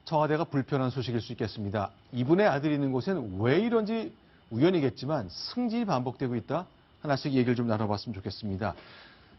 청와대가 불편한 소식일 수 있겠습니다. 이분의 아들이 있는 곳엔 왜 이런지 우연이겠지만 승진이 반복되고 있다. 하나씩 얘기를 좀 나눠봤으면 좋겠습니다.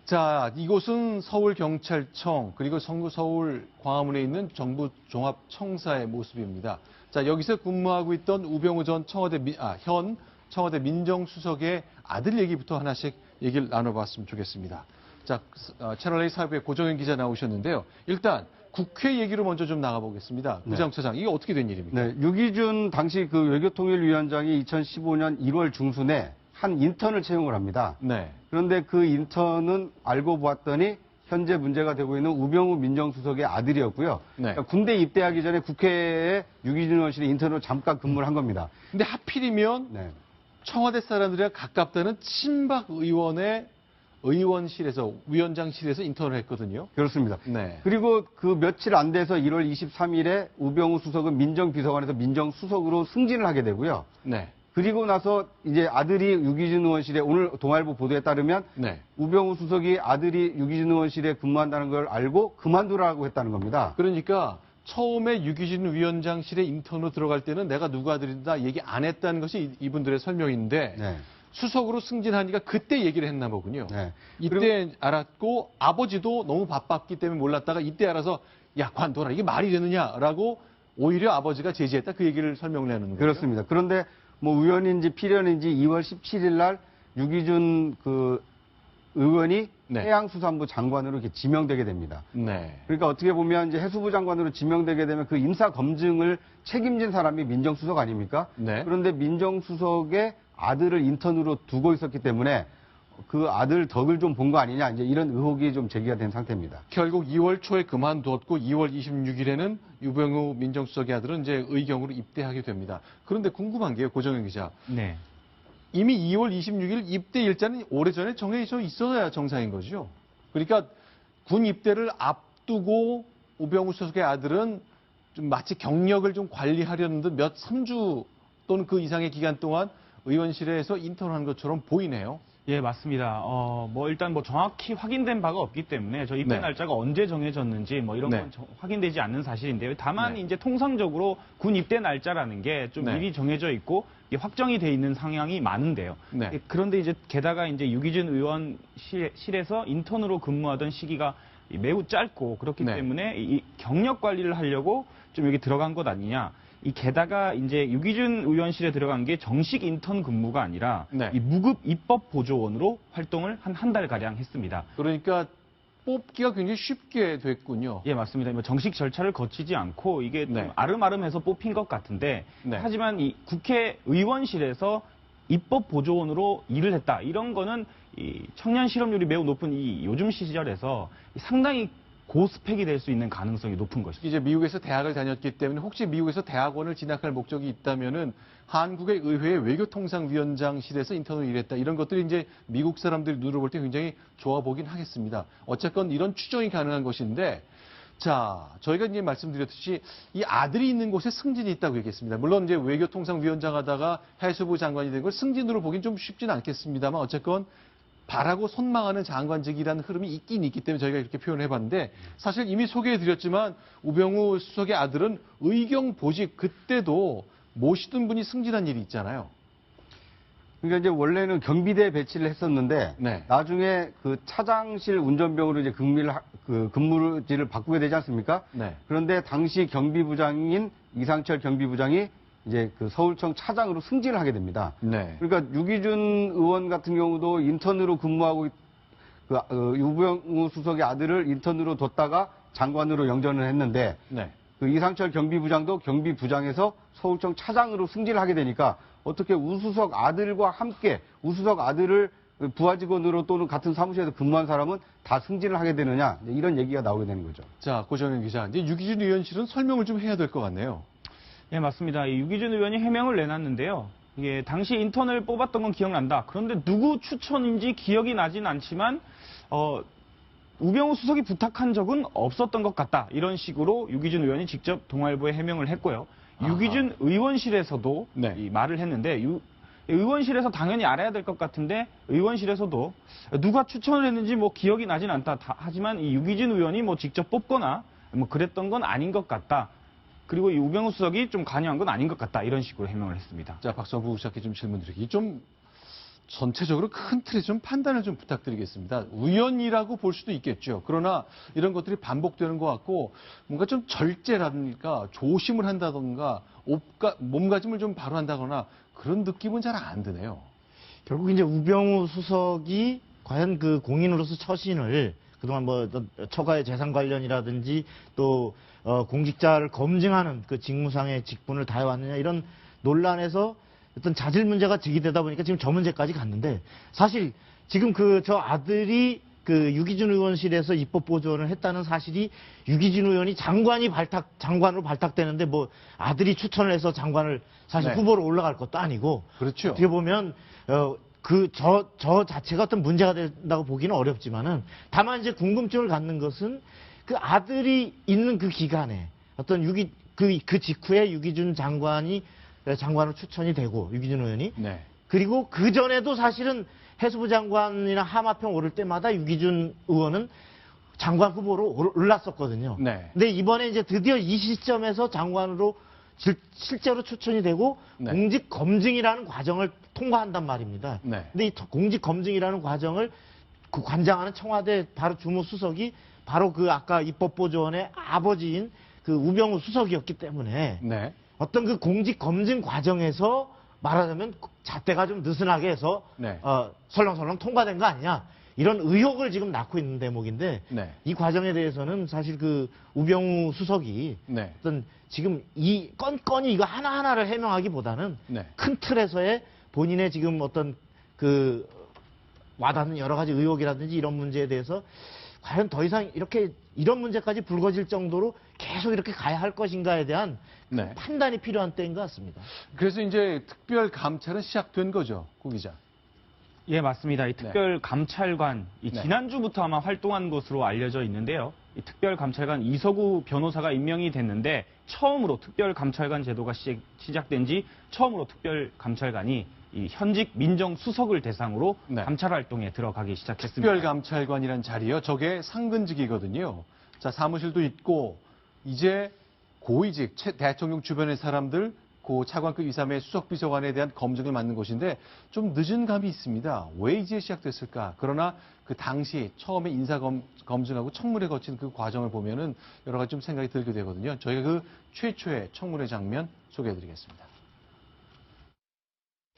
자, 이곳은 서울경찰청 그리고 서울 광화문에 있는 정부 종합청사의 모습입니다. 자, 여기서 근무하고 있던 우병우 전 현 청와대 민정수석의 아들 얘기부터 하나씩 얘기를 나눠봤으면 좋겠습니다. 자, 채널A 사부의 고정현 기자 나오셨는데요. 일단 국회 얘기로 먼저 좀 나가보겠습니다. 부장처장, 이게 어떻게 된 일입니까? 네, 유기준 당시 그 외교통일위원장이 2015년 1월 중순에 한 인턴을 채용을 합니다. 네. 그런데 그 인턴은 알고 보았더니 현재 문제가 되고 있는 우병우 민정수석의 아들이었고요. 네. 그러니까 군대 입대하기 전에 국회에 유기준 의원실에 인턴으로 잠깐 근무를 한 겁니다. 근데 하필이면 네. 청와대 사람들이랑 가깝다는 친박 의원의 의원실에서 위원장실에서 인턴을 했거든요. 그렇습니다. 네. 그리고 그 며칠 안 돼서 1월 23일에 우병우 수석은 민정비서관에서 민정수석으로 승진을 하게 되고요. 네. 그리고 나서 이제 아들이 유기준 의원실에 오늘 동아일보 보도에 따르면 네. 우병우 수석이 아들이 유기준 의원실에 근무한다는 걸 알고 그만두라고 했다는 겁니다. 그러니까 처음에 유기준 위원장실에 인턴으로 들어갈 때는 내가 누구 아들이다 얘기 안 했다는 것이 이분들의 설명인데 네. 수석으로 승진하니까 그때 얘기를 했나 보군요. 네. 이때 알았고 아버지도 너무 바빴기 때문에 몰랐다가 이때 알아서 야, 관둬라. 이게 말이 되느냐라고 오히려 아버지가 제지했다. 그 얘기를 설명을 해놓는 거죠. 그렇습니다. 그런데 뭐 우연인지 필연인지 2월 17일 날 유기준 그 의원이 네. 해양수산부 장관으로 이렇게 지명되게 됩니다. 네. 그러니까 어떻게 보면 이제 해수부 장관으로 지명되게 되면 그 인사 검증을 책임진 사람이 민정수석 아닙니까? 네. 그런데 민정수석의 아들을 인턴으로 두고 있었기 때문에 그 아들 덕을 좀 본 거 아니냐 이제 이런 의혹이 좀 제기가 된 상태입니다. 결국 2월 초에 그만두었고 2월 26일에는 유병우 민정수석의 아들은 이제 의경으로 입대하게 됩니다. 그런데 궁금한 게요, 고정현 기자. 네. 이미 2월 26일 입대 일자는 오래전에 정해져 있어야 정상인 거죠. 그러니까 군 입대를 앞두고 우병우 수석의 아들은 좀 마치 경력을 좀 관리하려는 듯 3주 또는 그 이상의 기간 동안 의원실에서 인턴한 것처럼 보이네요. 예, 맞습니다. 일단 정확히 확인된 바가 없기 때문에 저 입대 네. 날짜가 언제 정해졌는지 이런 네. 건 확인되지 않는 사실인데요. 다만 네. 이제 통상적으로 군 입대 날짜라는 게 좀 네. 미리 정해져 있고 이게 확정이 돼 있는 상황이 많은데요. 네. 예, 그런데 이제 게다가 이제 유기준 의원실에서 인턴으로 근무하던 시기가 매우 짧고 그렇기 네. 때문에 이 경력 관리를 하려고 좀 여기 들어간 것 아니냐. 게다가 이제 유기준 의원실에 들어간 게 정식 인턴 근무가 아니라 네. 이 무급 입법 보조원으로 활동을 한 달 가량 했습니다. 그러니까 뽑기가 굉장히 쉽게 됐군요. 예, 맞습니다. 정식 절차를 거치지 않고 이게 좀 네. 아름아름해서 뽑힌 것 같은데 네. 하지만 이 국회의원실에서 입법 보조원으로 일을 했다. 이런 거는 이 청년 실업률이 매우 높은 이 요즘 시절에서 상당히 고스펙이 될 수 있는 가능성이 높은 것이죠. 이제 미국에서 대학을 다녔기 때문에 혹시 미국에서 대학원을 진학할 목적이 있다면은 한국의 의회의 외교통상위원장실에서 인턴으로 일했다. 이런 것들이 이제 미국 사람들이 눈으로 볼 때 굉장히 좋아 보긴 하겠습니다. 어쨌건 이런 추정이 가능한 것인데, 자, 저희가 이제 말씀드렸듯이 이 아들이 있는 곳에 승진이 있다고 얘기했습니다. 물론 이제 외교통상위원장 하다가 해수부 장관이 된 걸 승진으로 보긴 좀 쉽지는 않겠습니다만 어쨌건 바라고 선망하는 장관직이라는 흐름이 있긴 있기 때문에 저희가 이렇게 표현을 해봤는데 사실 이미 소개해드렸지만 우병우 수석의 아들은 의경 보직 그때도 모시던 분이 승진한 일이 있잖아요. 그러니까 이제 원래는 경비대 배치를 했었는데 네. 나중에 그 차장실 운전병으로 이제 근무지를 바꾸게 되지 않습니까? 네. 그런데 당시 경비부장인 이상철 경비부장이 이제 그 서울청 차장으로 승진을 하게 됩니다. 네. 그러니까 유기준 의원 같은 경우도 인턴으로 근무하고 유병우 수석의 아들을 인턴으로 뒀다가 장관으로 영전을 했는데 네. 그 이상철 경비부장도 경비부장에서 서울청 차장으로 승진을 하게 되니까 어떻게 우수석 아들과 함께 우수석 아들을 부하 직원으로 또는 같은 사무실에서 근무한 사람은 다 승진을 하게 되느냐 이런 얘기가 나오게 되는 거죠. 자, 고정현 기자. 이제 유기준 의원실은 설명을 좀 해야 될 것 같네요. 네, 맞습니다. 이 유기준 의원이 해명을 내놨는데요. 이게 당시 인턴을 뽑았던 건 기억난다. 그런데 누구 추천인지 기억이 나진 않지만 우병우 수석이 부탁한 적은 없었던 것 같다. 이런 식으로 유기준 의원이 직접 동아일보에 해명을 했고요. 아하. 유기준 의원실에서도 네. 이 말을 했는데 의원실에서 당연히 알아야 될 것 같은데 의원실에서도 누가 추천을 했는지 기억이 나진 않다. 하지만 이 유기준 의원이 직접 뽑거나 그랬던 건 아닌 것 같다. 그리고 이 우병우 수석이 좀 관여한 건 아닌 것 같다. 이런 식으로 해명을 했습니다. 자, 박성부 부장께 좀 질문 드리기. 좀 전체적으로 큰 틀에서 좀 판단을 좀 부탁드리겠습니다. 우연이라고 볼 수도 있겠죠. 그러나 이런 것들이 반복되는 것 같고 뭔가 좀 절제라든가 조심을 한다던가 몸가짐을 좀 바로 한다거나 그런 느낌은 잘 안 드네요. 결국 이제 우병우 수석이 과연 그 공인으로서 처신을 그동안 뭐 처가의 재산 관련이라든지 또 공직자를 검증하는 그 직무상의 직분을 다해왔느냐 이런 논란에서 어떤 자질 문제가 제기되다 보니까 지금 저 문제까지 갔는데 사실 지금 저 아들이 그 유기준 의원실에서 입법 보조원을 했다는 사실이 유기준 의원이 장관으로 발탁되는데 뭐 아들이 추천을 해서 장관을 사실 네. 후보로 올라갈 것도 아니고 그렇죠. 어떻게 보면 저 자체가 어떤 문제가 된다고 보기는 어렵지만은 다만 이제 궁금증을 갖는 것은 그 아들이 있는 그 기간에 어떤 그 직후에 유기준 장관으로 추천이 되고 유기준 의원이 네. 그리고 그 전에도 사실은 해수부 장관이나 하마평 오를 때마다 유기준 의원은 장관 후보로 올랐었거든요. 네. 근데 이번에 이제 드디어 이 시점에서 장관으로 실제로 추천이 되고 네. 공직 검증이라는 과정을 통과한단 말입니다. 네. 근데 이 공직 검증이라는 과정을 그 관장하는 청와대 바로 주무수석이 바로 그 아까 입법보조원의 아버지인 그 우병우 수석이었기 때문에 네. 어떤 그 공직 검증 과정에서 말하자면 잣대가 좀 느슨하게 해서 네. 설렁설렁 통과된 거 아니냐 이런 의혹을 지금 낳고 있는 대목인데 네. 이 과정에 대해서는 사실 그 우병우 수석이 네. 어떤 지금 이 건건이 이거 하나하나를 해명하기보다는 네. 큰 틀에서의 본인의 지금 어떤 그 와닿는 여러 가지 의혹이라든지 이런 문제에 대해서 과연 더 이상 이런 문제까지 불거질 정도로 계속 이렇게 가야 할 것인가에 대한 네. 판단이 필요한 때인 것 같습니다. 그래서 이제 특별 감찰은 시작된 거죠, 구 기자. 예, 맞습니다. 이 특별 감찰관, 네. 지난주부터 아마 활동한 것으로 알려져 있는데요. 이 특별 감찰관 이서구 변호사가 임명이 됐는데 처음으로 특별 감찰관 제도가 시작된 지 처음으로 특별 감찰관이 이 현직 민정수석을 대상으로 네. 감찰 활동에 들어가기 시작했습니다. 특별감찰관이라는 자리요. 저게 상근직이거든요. 자, 사무실도 있고 이제 고위직 대통령 주변의 사람들 고 차관급 이상의 수석비서관에 대한 검증을 맡는 곳인데 좀 늦은 감이 있습니다. 왜 이제 시작됐을까? 그러나 그 당시 처음에 인사검증하고 청문회 거친 그 과정을 보면은 여러 가지 좀 생각이 들게 되거든요. 저희가 그 최초의 청문회 장면 소개해드리겠습니다.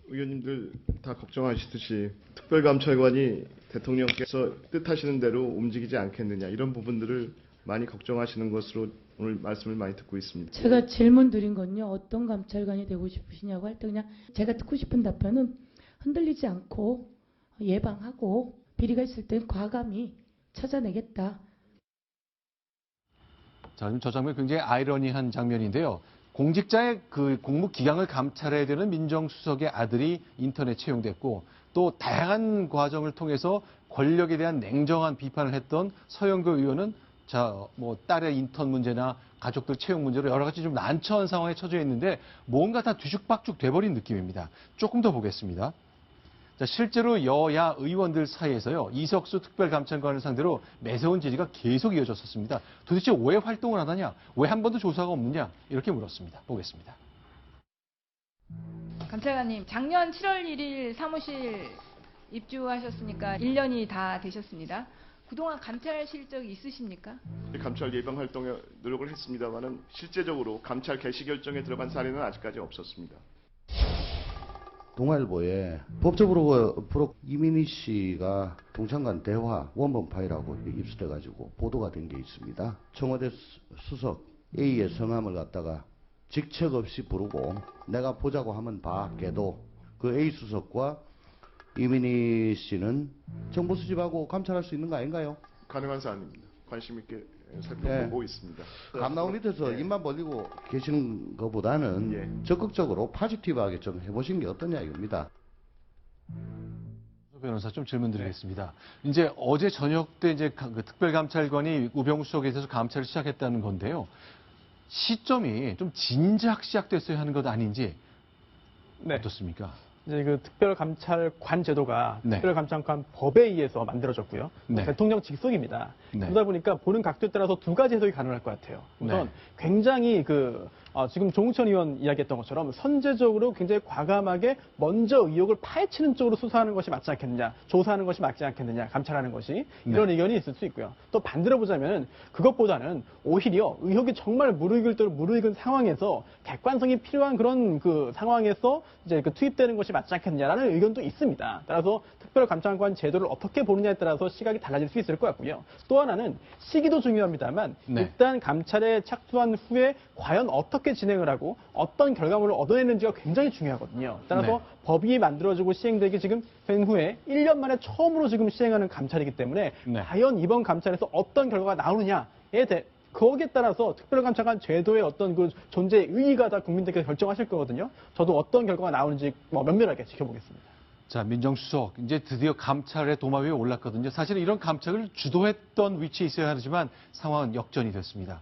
의원님들 다 걱정하시듯이 특별감찰관이 대통령께서 뜻하시는 대로 움직이지 않겠느냐 이런 부분들을 많이 걱정하시는 것으로 오늘 말씀을 많이 듣고 있습니다. 제가 질문 드린 건요. 어떤 감찰관이 되고 싶으시냐고 할 때 그냥 제가 듣고 싶은 답변은 흔들리지 않고 예방하고 비리가 있을 땐 과감히 찾아내겠다. 자, 지금 저 장면 굉장히 아이러니한 장면인데요. 공직자의 그 공무 기강을 감찰해야 되는 민정수석의 아들이 인턴에 채용됐고 또 다양한 과정을 통해서 권력에 대한 냉정한 비판을 했던 서영교 의원은 뭐 딸의 인턴 문제나 가족들 채용 문제로 여러 가지 좀 난처한 상황에 처져 있는데 뭔가 다 뒤죽박죽 돼버린 느낌입니다. 조금 더 보겠습니다. 자, 실제로 여야 의원들 사이에서요, 이석수 특별감찰관을 상대로 매서운 질의가 계속 이어졌었습니다. 도대체 왜 활동을 안 하냐? 왜 한 번도 조사가 없느냐? 이렇게 물었습니다. 보겠습니다. 감찰관님, 작년 7월 1일 사무실 입주하셨으니까 1년이 다 되셨습니다. 그동안 감찰 실적이 있으십니까? 감찰 예방 활동에 노력을 했습니다만은 실제적으로 감찰 개시 결정에 들어간 사례는 아직까지 없었습니다. 동아일보에 법적으로 이민희 씨가 동창간 대화 원본 파일하고 입수돼가지고 보도가 된 게 있습니다. 청와대 수석 A의 성함을 갖다가 직책 없이 부르고 내가 보자고 하면 봐 걔도 그 A 수석과 이민희 씨는 정보 수집하고 감찰할 수 있는 거 아닌가요? 가능한 사안입니다. 관심 있게 살펴보고 있습니다. 감나무 밑에서 예. 입만 벌리고 계시는 것보다는 예. 적극적으로 포지티브하게 좀 해보신 게 어떠냐 이겁니다. 변호사 좀 질문 드리겠습니다. 이제 어제 저녁 때 이제 그 특별감찰관이 우병우 수석에 대해서 감찰을 시작했다는 건데요. 시점이 좀 진작 시작됐어야 하는 것 아닌지 네. 어떻습니까? 이제 그 특별감찰관 제도가 네. 특별감찰관 법에 의해서 만들어졌고요. 네. 대통령 직속입니다. 네. 그러다 보니까 보는 각도에 따라서 두 가지 해석이 가능할 것 같아요. 우선 네. 굉장히 그 지금 조응천 의원 이야기했던 것처럼 선제적으로 굉장히 과감하게 먼저 의혹을 파헤치는 쪽으로 수사하는 것이 맞지 않겠느냐, 조사하는 것이 맞지 않겠느냐, 감찰하는 것이 이런 의견이 있을 수 있고요. 또 반대로 보자면 그것보다는 오히려 의혹이 정말 무르익은 상황에서 객관성이 필요한 그런 그 상황에서 이제 그 투입되는 것이 맞지 않겠느냐라는 의견도 있습니다. 따라서 특별감찰관 제도를 어떻게 보느냐에 따라서 시각이 달라질 수 있을 것 같고요. 또 하나는 시기도 중요합니다만 일단 감찰에 착수한 후에 과연 어떻게 진행을 하고 어떤 결과물을 얻어내는지가 굉장히 중요하거든요. 따라서 법이 만들어지고 시행되기 지금 된 후에 1년 만에 처음으로 지금 시행하는 감찰이기 때문에 과연 이번 감찰에서 어떤 결과가 나오느냐에 대해 거기에 따라서 특별감찰관 제도의 어떤 그 존재의 의의가 다 국민들께서 결정하실 거거든요. 저도 어떤 결과가 나오는지 면밀하게 지켜보겠습니다. 자, 민정수석, 이제 드디어 감찰의 도마 위에 올랐거든요. 사실은 이런 감찰을 주도했던 위치에 있어야 하지만 상황은 역전이 됐습니다.